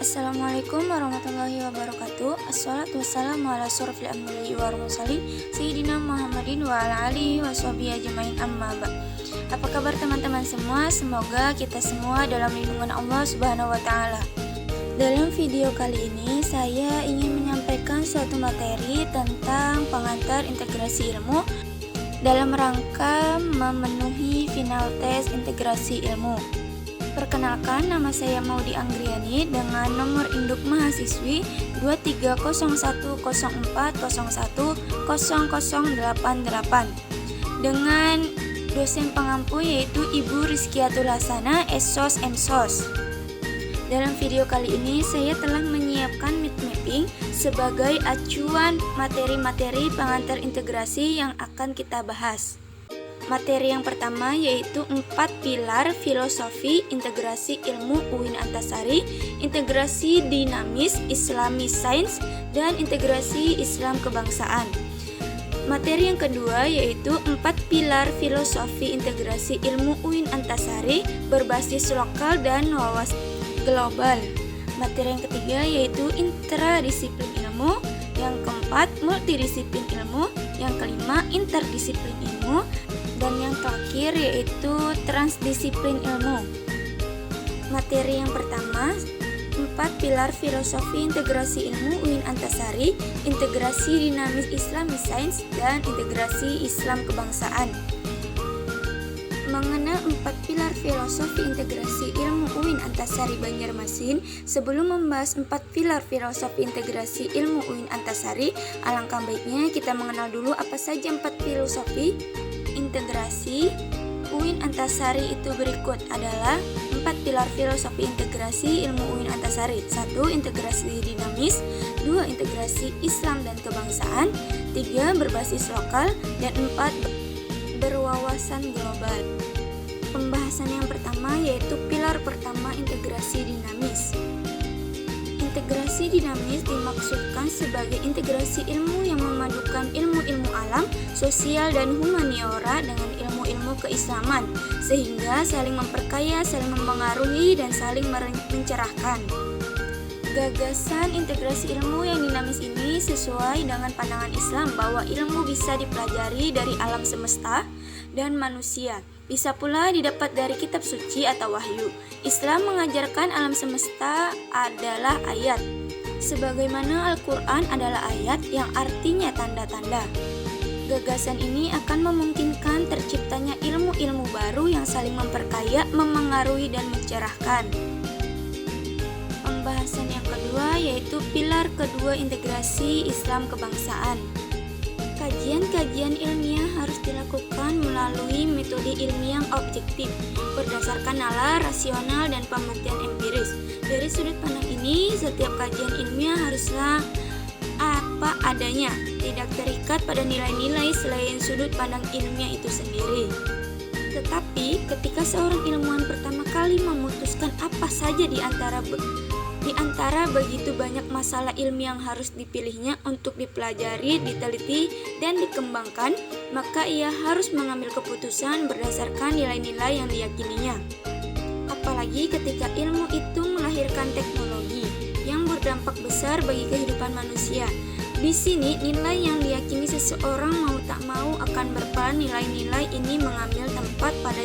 Assalamualaikum warahmatullahi wabarakatuh. Assalatu wassalamu ala asyrofil anbiya'i wal mursalin Sayyidina Muhammadin wa ala alihi wa sahbihi ajmain amma ba'd. Apa kabar teman-teman semua? Semoga kita semua dalam lindungan Allah Subhanahu wa taala. Dalam video kali ini saya ingin menyampaikan suatu materi tentang pengantar integrasi ilmu dalam rangka memenuhi final tes integrasi ilmu. Perkenalkan, nama saya Maudy Anggriani dengan nomor induk mahasiswi 230104010088 dengan dosen pengampu yaitu Ibu Rizkiatul Hasanah, Esos MSOS. Dalam video kali ini saya telah menyiapkan mind mapping sebagai acuan materi-materi pengantar integrasi yang akan kita bahas. Materi yang pertama yaitu 4 pilar filosofi integrasi ilmu UIN Antasari, integrasi dinamis Islami Sains, dan integrasi Islam kebangsaan. Materi yang kedua yaitu 4 pilar filosofi integrasi ilmu UIN Antasari berbasis lokal dan wawasan global. Materi yang ketiga yaitu intradisiplin ilmu, yang keempat multidisiplin ilmu, yang kelima interdisiplin ilmu, dan yang terakhir yaitu transdisiplin ilmu. Materi yang pertama 4 pilar filosofi integrasi ilmu UIN Antasari, integrasi dinamis Islami Sains, dan integrasi Islam kebangsaan. Mengenal 4 pilar filosofi integrasi ilmu UIN Antasari Banjarmasin. Sebelum membahas 4 pilar filosofi integrasi ilmu UIN Antasari, alangkah baiknya kita mengenal dulu apa saja 4 filosofi integrasi UIN Antasari itu berikut adalah 4 pilar filosofi integrasi ilmu UIN Antasari. 1. Integrasi dinamis, 2. Integrasi Islam dan kebangsaan, 3. Berbasis lokal, dan 4. Berwawasan global. Pembahasan yang pertama yaitu pilar pertama integrasi dinamis. Integrasi dinamis dimaksudkan sebagai integrasi ilmu yang memadukan ilmu-ilmu alam, sosial, dan humaniora dengan ilmu-ilmu keislaman, sehingga saling memperkaya, saling mempengaruhi, dan saling mencerahkan. Gagasan integrasi ilmu yang dinamis ini sesuai dengan pandangan Islam bahwa ilmu bisa dipelajari dari alam semesta dan manusia, bisa pula didapat dari kitab suci atau wahyu. Islam mengajarkan alam semesta adalah ayat, sebagaimana Al-Quran adalah ayat yang artinya tanda-tanda. Gagasan ini akan memungkinkan terciptanya ilmu-ilmu baru yang saling memperkaya, memengaruhi, dan mencerahkan. Pembahasan yang kedua yaitu pilar kedua integrasi Islam kebangsaan. Kajian-kajian ilmiah harus dilakukan melalui metode ilmiah yang objektif, berdasarkan nalar, rasional, dan pembuktian empiris. Dari sudut pandang ini, setiap kajian ilmiah haruslah apa adanya, tidak terikat pada nilai-nilai selain sudut pandang ilmiah itu sendiri. Tetapi, ketika seorang ilmuwan pertama kali memutuskan apa saja di antara begitu banyak masalah ilmiah yang harus dipilihnya untuk dipelajari, diteliti, dan dikembangkan, maka ia harus mengambil keputusan berdasarkan nilai-nilai yang diyakininya. Apalagi ketika ilmu itu melahirkan teknologi yang berdampak besar bagi kehidupan manusia. Di sini nilai yang diyakini seseorang mau tak mau akan berperan. Nilai-nilai ini mengambil tempat pada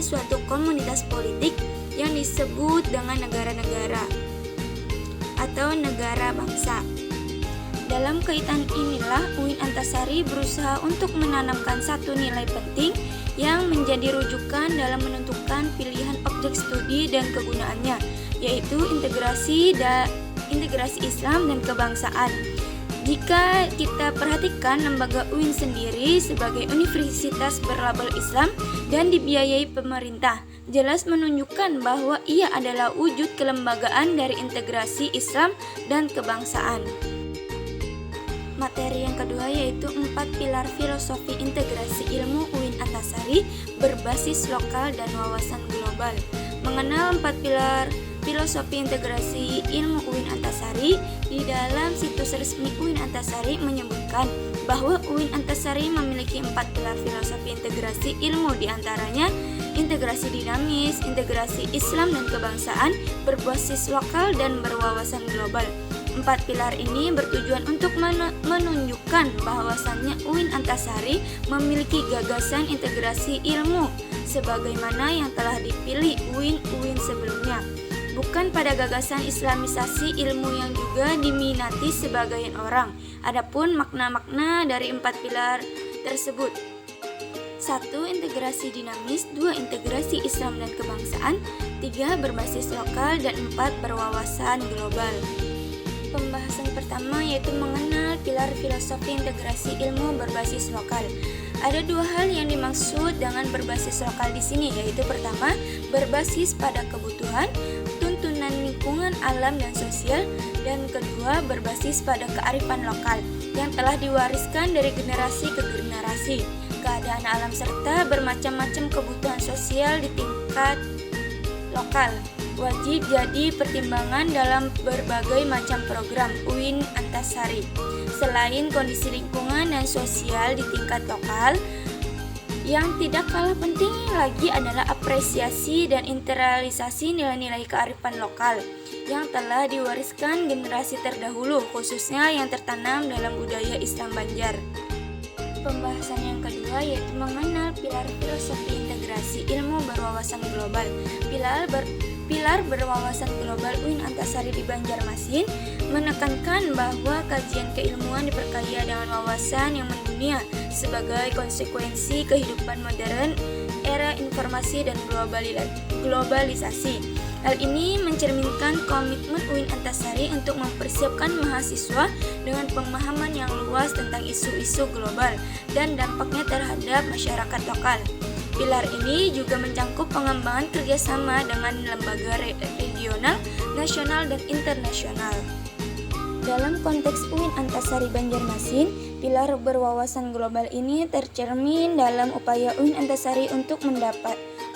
suatu komunitas politik yang disebut dengan negara-negara atau negara bangsa. Dalam kaitan inilah UIN Antasari berusaha untuk menanamkan satu nilai penting yang menjadi rujukan dalam menentukan pilihan objek studi dan kegunaannya, yaitu integrasi Islam dan kebangsaan. Jika kita perhatikan, lembaga UIN sendiri sebagai universitas berlabel Islam dan dibiayai pemerintah, jelas menunjukkan bahwa ia adalah wujud kelembagaan dari integrasi Islam dan kebangsaan. Materi yang kedua yaitu 4 pilar filosofi integrasi ilmu UIN Antasari berbasis lokal dan wawasan global. Mengenal 4 pilar filosofi integrasi ilmu UIN Antasari, di dalam situs resmi UIN Antasari menyebutkan bahwa UIN Antasari memiliki 4 pilar filosofi integrasi ilmu, diantaranya integrasi dinamis, integrasi Islam dan kebangsaan, berbasis lokal dan berwawasan global. 4 pilar ini bertujuan untuk menunjukkan bahwasannya UIN Antasari memiliki gagasan integrasi ilmu sebagaimana yang telah dipilih UIN sebelumnya, bukan pada gagasan islamisasi ilmu yang juga diminati sebagian orang. Adapun makna-makna dari 4 pilar tersebut: 1. Integrasi dinamis, 2. Integrasi Islam dan kebangsaan, 3. Berbasis lokal, dan 4. Berwawasan global. Pembahasan pertama yaitu mengenal pilar filosofi integrasi ilmu berbasis lokal. Ada 2 hal yang dimaksud dengan berbasis lokal di sini, yaitu pertama, berbasis pada kebutuhan, tuntunan lingkungan alam dan sosial, dan kedua, berbasis pada kearifan lokal yang telah diwariskan dari generasi ke generasi. Keadaan alam serta bermacam-macam kebutuhan sosial di tingkat lokal wajib jadi pertimbangan dalam berbagai macam program UIN Antasari. Selain kondisi lingkungan dan sosial di tingkat lokal, yang tidak kalah penting lagi adalah apresiasi dan internalisasi nilai-nilai kearifan lokal yang telah diwariskan generasi terdahulu, khususnya yang tertanam dalam budaya Islam Banjar. Pembahasan yang kedua yaitu mengenal pilar filosofi integrasi ilmu berwawasan global. Pilar berwawasan global UIN Antasari di Banjarmasin menekankan bahwa kajian keilmuan diperkaya dengan wawasan yang mendunia sebagai konsekuensi kehidupan modern era informasi dan globalisasi. Hal ini mencerminkan komitmen UIN Antasari untuk mempersiapkan mahasiswa dengan pemahaman yang luas tentang isu-isu global dan dampaknya terhadap masyarakat lokal. Pilar ini juga mencakup pengembangan kerjasama dengan lembaga regional, nasional, dan internasional. Dalam konteks UIN Antasari Banjarmasin, pilar berwawasan global ini tercermin dalam upaya UIN Antasari untuk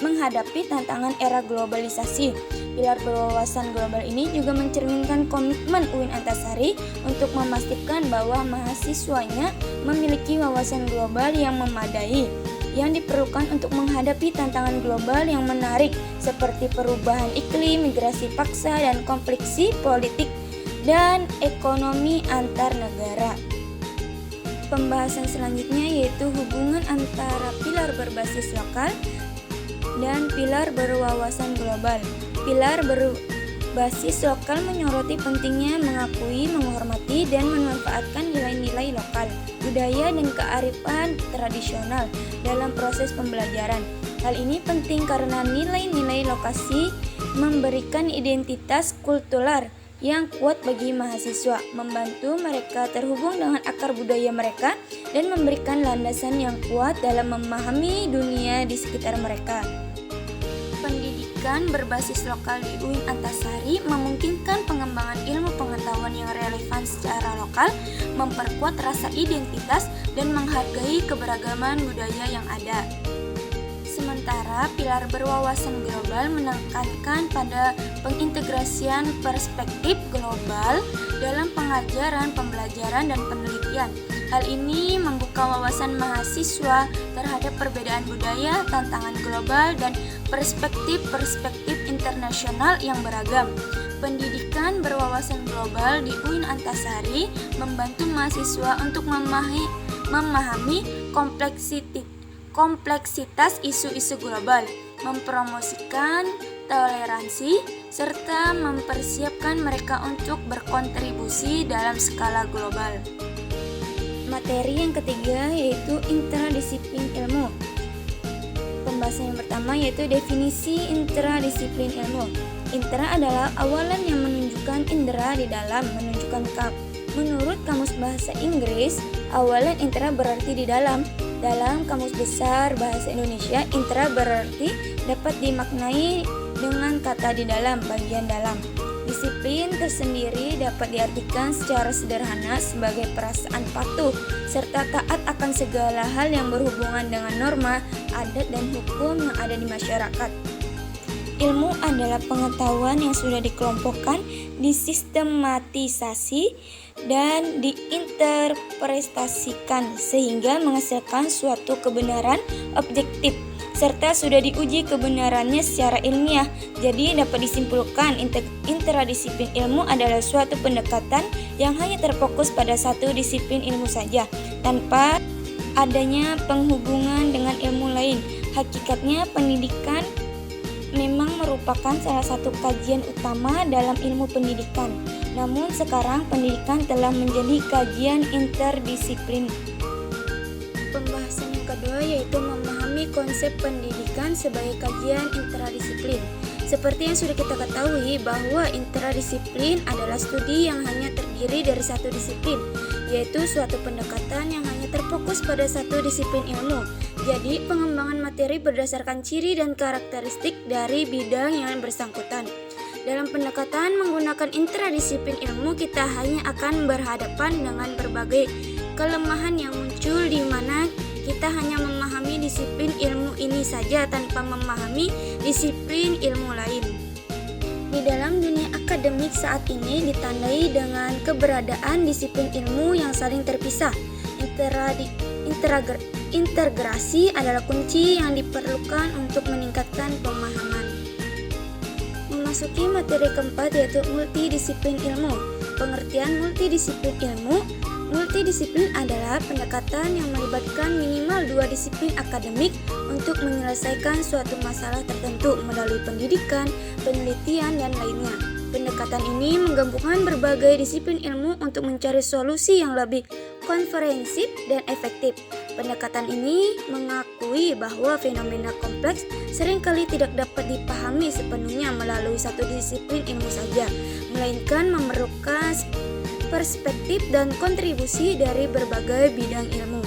menghadapi tantangan era globalisasi. Pilar berwawasan global ini juga mencerminkan komitmen UIN Antasari untuk memastikan bahwa mahasiswanya memiliki wawasan global yang memadai, yang diperlukan untuk menghadapi tantangan global yang menarik seperti perubahan iklim, migrasi paksa, dan konflik politik dan ekonomi antar negara. Pembahasan selanjutnya yaitu hubungan antara pilar berbasis lokal dan pilar berwawasan global. Pilar berbasis lokal menyoroti pentingnya mengakui, menghormati, dan memanfaatkan nilai-nilai lokal, budaya, dan kearifan tradisional dalam proses pembelajaran. Hal ini penting karena nilai-nilai lokasi memberikan identitas kultural yang kuat bagi mahasiswa, membantu mereka terhubung dengan akar budaya mereka, dan memberikan landasan yang kuat dalam memahami dunia di sekitar mereka. Pendidikan berbasis lokal di UIN Antasari memungkinkan pengembangan ilmu pengetahuan yang relevan secara lokal, memperkuat rasa identitas, dan menghargai keberagaman budaya yang ada. Sementara pilar berwawasan global menekankan pada pengintegrasian perspektif global dalam pengajaran, pembelajaran, dan penelitian. Hal ini membuka wawasan mahasiswa terhadap perbedaan budaya, tantangan global, dan perspektif internasional yang beragam. Pendidikan berwawasan global di UIN Antasari membantu mahasiswa untuk memahami kompleksitas isu-isu global, mempromosikan toleransi, serta mempersiapkan mereka untuk berkontribusi dalam skala global. Materi yang ketiga yaitu intradisiplin ilmu. Pembahasan yang pertama yaitu definisi intradisiplin ilmu. Intra adalah awalan yang menunjukkan indera di dalam, Menurut Kamus Bahasa Inggris, awalan intra berarti di dalam. Dalam Kamus Besar Bahasa Indonesia, intra berarti dapat dimaknai dengan kata di dalam, bagian dalam. Disiplin tersendiri dapat diartikan secara sederhana sebagai perasaan patuh serta taat akan segala hal yang berhubungan dengan norma, adat, dan hukum yang ada di masyarakat. Ilmu adalah pengetahuan yang sudah dikelompokkan, disistematisasi, dan diinterpretasikan sehingga menghasilkan suatu kebenaran objektif. serta sudah diuji kebenarannya secara ilmiah. Jadi dapat disimpulkan interdisiplin ilmu adalah suatu pendekatan yang hanya terfokus pada satu disiplin ilmu saja, tanpa adanya penghubungan dengan ilmu lain. Hakikatnya pendidikan memang merupakan salah satu kajian utama dalam ilmu pendidikan. Namun sekarang pendidikan telah menjadi kajian interdisiplin. Pembahasan yang kedua yaitu memahami konsep pendidikan sebagai kajian interdisiplin. Seperti yang sudah kita ketahui bahwa interdisiplin adalah studi yang hanya terdiri dari satu disiplin, yaitu suatu pendekatan yang hanya terfokus pada satu disiplin ilmu. Jadi pengembangan materi berdasarkan ciri dan karakteristik dari bidang yang bersangkutan. Dalam pendekatan menggunakan interdisiplin ilmu, kita hanya akan berhadapan dengan berbagai kelemahan yang muncul di mana kita hanya memahami disiplin ilmu ini saja tanpa memahami disiplin ilmu lain. Di dalam dunia akademik saat ini ditandai dengan keberadaan disiplin ilmu yang saling terpisah. Integrasi adalah kunci yang diperlukan untuk meningkatkan pemahaman. Memasuki materi keempat yaitu multidisiplin ilmu. Pengertian multidisiplin ilmu. Multidisiplin adalah pendekatan yang melibatkan minimal dua disiplin akademik untuk menyelesaikan suatu masalah tertentu melalui pendidikan, penelitian, dan lainnya. Pendekatan ini menggabungkan berbagai disiplin ilmu untuk mencari solusi yang lebih komprehensif dan efektif. Pendekatan ini mengakui bahwa fenomena kompleks seringkali tidak dapat dipahami sepenuhnya melalui satu disiplin ilmu saja, melainkan memerlukan perspektif dan kontribusi dari berbagai bidang ilmu.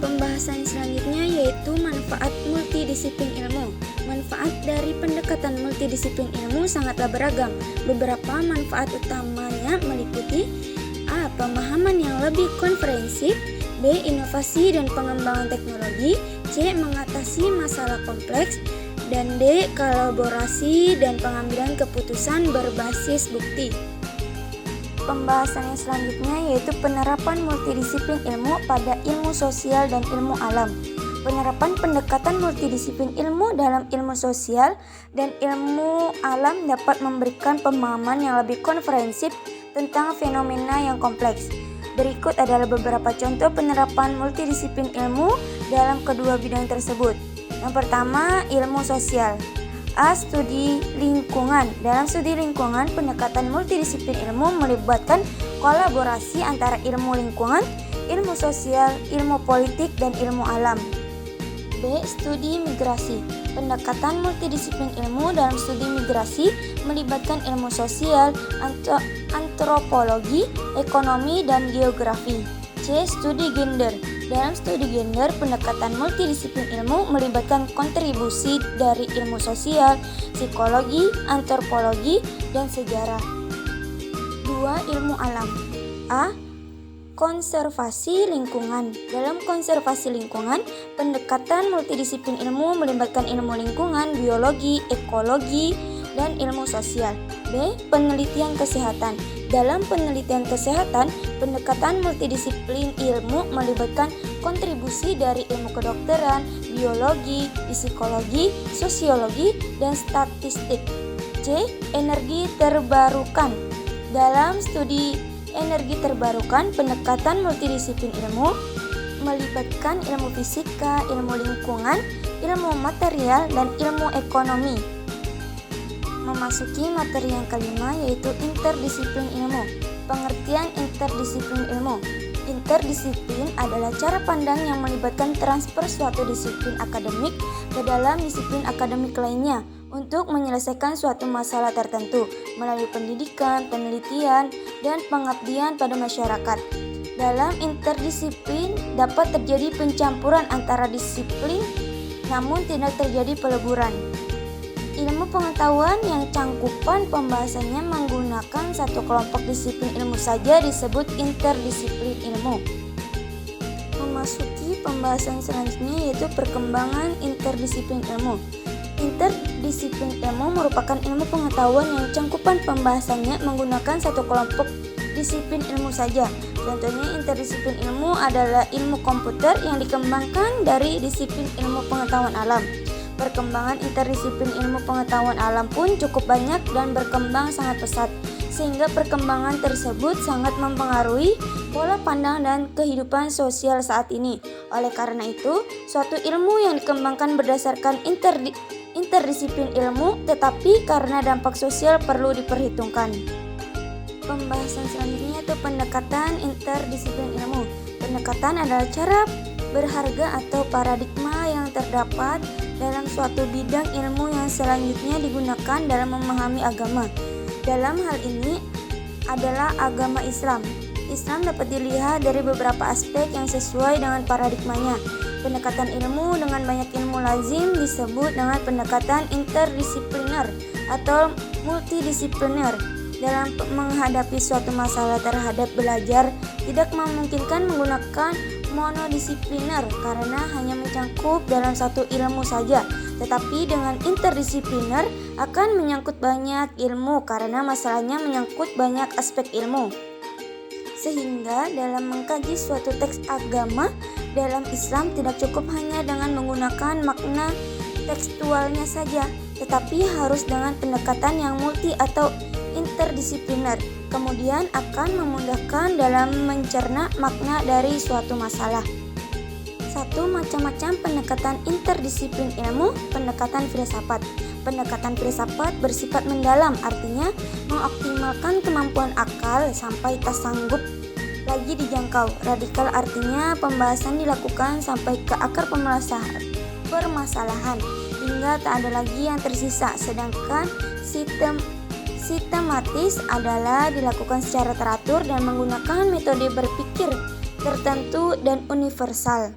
Pembahasan selanjutnya yaitu manfaat multidisiplin ilmu. Manfaat dari pendekatan multidisiplin ilmu sangatlah beragam. Beberapa manfaat utamanya meliputi A. Pemahaman yang lebih komprehensif, B. Inovasi dan pengembangan teknologi, C. Mengatasi masalah kompleks, dan D. Kolaborasi dan pengambilan keputusan berbasis bukti. Pembahasan yang selanjutnya yaitu penerapan multidisiplin ilmu pada ilmu sosial dan ilmu alam. Penerapan pendekatan multidisiplin ilmu dalam ilmu sosial dan ilmu alam dapat memberikan pemahaman yang lebih komprehensif tentang fenomena yang kompleks. Berikut adalah beberapa contoh penerapan multidisiplin ilmu dalam kedua bidang tersebut. Yang pertama, ilmu sosial. A. Studi lingkungan. Dalam studi lingkungan, pendekatan multidisiplin ilmu melibatkan kolaborasi antara ilmu lingkungan, ilmu sosial, ilmu politik, dan ilmu alam. B. Studi migrasi. Pendekatan multidisiplin ilmu dalam studi migrasi melibatkan ilmu sosial, antropologi, ekonomi, dan geografi. C. Studi gender. Dalam studi gender, pendekatan multidisiplin ilmu melibatkan kontribusi dari ilmu sosial, psikologi, antropologi, dan sejarah. 2. Ilmu alam. A. Konservasi lingkungan. Dalam konservasi lingkungan, pendekatan multidisiplin ilmu melibatkan ilmu lingkungan, biologi, ekologi, dan ilmu sosial. B. Penelitian kesehatan. Dalam penelitian kesehatan, pendekatan multidisiplin ilmu melibatkan kontribusi dari ilmu kedokteran, biologi, psikologi, sosiologi, dan statistik. C. Energi terbarukan. Dalam studi energi terbarukan, pendekatan multidisiplin ilmu melibatkan ilmu fisika, ilmu lingkungan, ilmu material, dan ilmu ekonomi. Memasuki materi yang kelima yaitu interdisiplin ilmu. Pengertian interdisiplin ilmu. Interdisiplin adalah cara pandang yang melibatkan transfer suatu disiplin akademik ke dalam disiplin akademik lainnya untuk menyelesaikan suatu masalah tertentu melalui pendidikan, penelitian, dan pengabdian pada masyarakat. Dalam interdisiplin dapat terjadi pencampuran antara disiplin namun tidak terjadi peleburan. Ilmu pengetahuan yang cangkupan pembahasannya menggunakan satu kelompok disiplin ilmu saja disebut interdisiplin ilmu. Memasuki pembahasan selanjutnya yaitu perkembangan interdisiplin ilmu. Interdisiplin ilmu merupakan ilmu pengetahuan yang cangkupan pembahasannya menggunakan satu kelompok disiplin ilmu saja. Contohnya interdisiplin ilmu adalah ilmu komputer yang dikembangkan dari disiplin ilmu pengetahuan alam. Perkembangan interdisiplin ilmu pengetahuan alam pun cukup banyak dan berkembang sangat pesat, sehingga perkembangan tersebut sangat mempengaruhi pola pandang dan kehidupan sosial saat ini. Oleh karena itu, suatu ilmu yang dikembangkan berdasarkan interdisiplin ilmu, tetapi karena dampak sosial perlu diperhitungkan. Pembahasan selanjutnya itu pendekatan interdisiplin ilmu. Pendekatan adalah cara berharga atau paradigma yang terdapat dalam suatu bidang ilmu yang selanjutnya digunakan dalam memahami agama. Dalam hal ini adalah agama Islam. Islam dapat dilihat dari beberapa aspek yang sesuai dengan paradigmanya. Pendekatan ilmu dengan banyak ilmu lazim disebut dengan pendekatan interdisipliner atau multidisipliner. Dalam menghadapi suatu masalah terhadap belajar, tidak memungkinkan menggunakan monodisipliner karena hanya mencangkup dalam satu ilmu saja. Tetapi dengan interdisipliner akan menyangkut banyak ilmu karena masalahnya menyangkut banyak aspek ilmu. Sehingga dalam mengkaji suatu teks agama dalam Islam tidak cukup hanya dengan menggunakan makna tekstualnya saja, tetapi harus dengan pendekatan yang multi atau interdisipliner, kemudian akan memudahkan dalam mencerna makna dari suatu masalah. 1. Macam-macam pendekatan interdisiplin ilmu. Pendekatan filsafat. Pendekatan filsafat bersifat mendalam, artinya mengoptimalkan kemampuan akal sampai tak sanggup lagi dijangkau. Radikal artinya pembahasan dilakukan sampai ke akar permasalahan hingga tak ada lagi yang tersisa, sedangkan sistematis adalah dilakukan secara teratur dan menggunakan metode berpikir tertentu dan universal.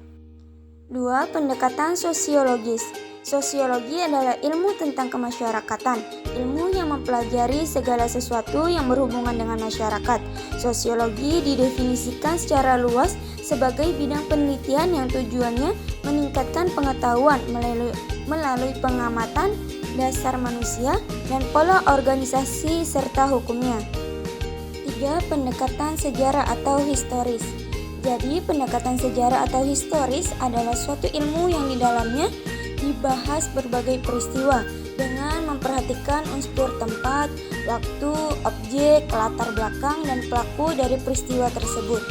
2. Pendekatan sosiologis. Sosiologi adalah ilmu tentang kemasyarakatan, ilmu yang mempelajari segala sesuatu yang berhubungan dengan masyarakat. Sosiologi didefinisikan secara luas sebagai bidang penelitian yang tujuannya meningkatkan pengetahuan melalui pengamatan dasar manusia dan pola organisasi serta hukumnya. 3. Pendekatan sejarah atau historis. Jadi, pendekatan sejarah atau historis adalah suatu ilmu yang di dalamnya dibahas berbagai peristiwa dengan memperhatikan unsur tempat, waktu, objek, latar belakang, dan pelaku dari peristiwa tersebut.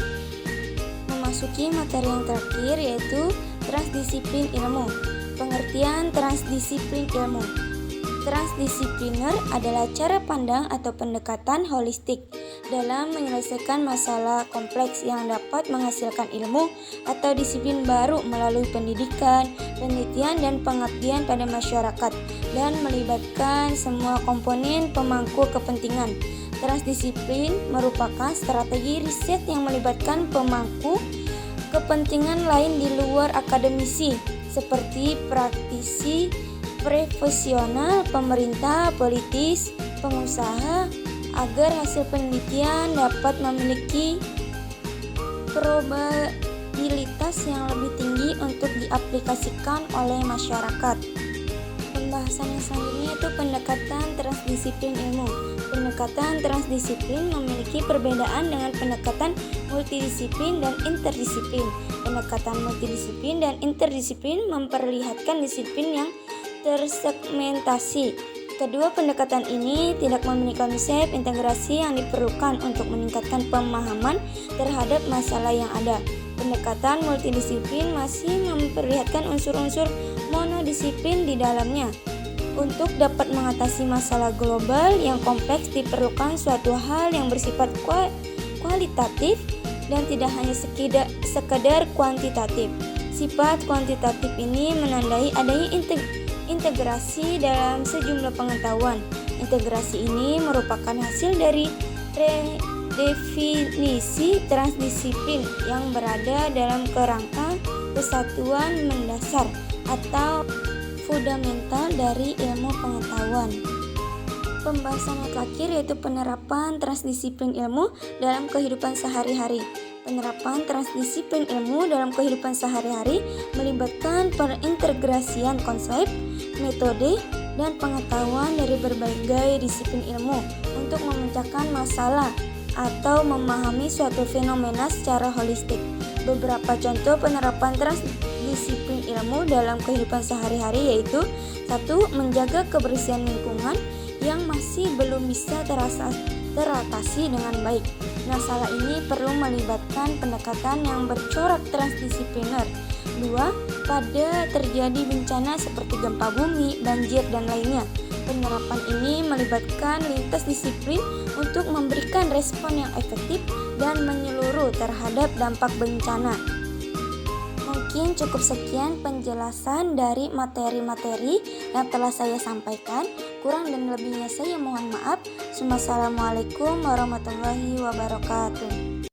Memasuki materi yang terakhir yaitu transdisiplin ilmu. Pengertian transdisiplin ilmu. Transdisipliner adalah cara pandang atau pendekatan holistik dalam menyelesaikan masalah kompleks yang dapat menghasilkan ilmu atau disiplin baru melalui pendidikan, penelitian, dan pengabdian pada masyarakat dan melibatkan semua komponen pemangku kepentingan. Transdisiplin merupakan strategi riset yang melibatkan pemangku kepentingan lain di luar akademisi seperti praktisi, profesional, pemerintah, politis, pengusaha, agar hasil penelitian dapat memiliki probabilitas yang lebih tinggi untuk diaplikasikan oleh masyarakat. Pembahasan yang selanjutnya itu pendekatan transdisiplin ilmu. Pendekatan transdisiplin memiliki perbedaan dengan pendekatan multidisiplin dan interdisiplin. Pendekatan multidisiplin dan interdisiplin memperlihatkan disiplin yang tersegmentasi. Kedua pendekatan ini tidak memiliki konsep integrasi yang diperlukan untuk meningkatkan pemahaman terhadap masalah yang ada. Pendekatan multidisiplin masih memperlihatkan unsur-unsur monodisiplin di dalamnya. Untuk dapat mengatasi masalah global yang kompleks diperlukan suatu hal yang bersifat kualitatif dan tidak hanya sekedar kuantitatif. Sifat kuantitatif ini menandai adanya integrasi dalam sejumlah pengetahuan. Integrasi ini merupakan hasil dari definisi transdisiplin yang berada dalam kerangka kesatuan mendasar atau fundamental dari ilmu pengetahuan. Pembahasan yang terakhir yaitu penerapan transdisiplin ilmu dalam kehidupan sehari-hari. Penerapan transdisiplin ilmu dalam kehidupan sehari-hari melibatkan perintegrasian konsep, metode, dan pengetahuan dari berbagai disiplin ilmu untuk memecahkan masalah atau memahami suatu fenomena secara holistik. Beberapa contoh penerapan transdisiplin ilmu dalam kehidupan sehari-hari yaitu 1. Menjaga kebersihan lingkungan yang masih belum bisa teratasi dengan baik. Masalah ini perlu melibatkan pendekatan yang bercorak transdisipliner. 2. Pada terjadi bencana seperti gempa bumi, banjir, dan lainnya, penerapan ini melibatkan lintas disiplin untuk memberikan respon yang efektif dan menyeluruh terhadap dampak bencana. Mungkin cukup sekian penjelasan dari materi-materi yang telah saya sampaikan. Kurang dan lebihnya saya mohon maaf. Wassalamualaikum warahmatullahi wabarakatuh.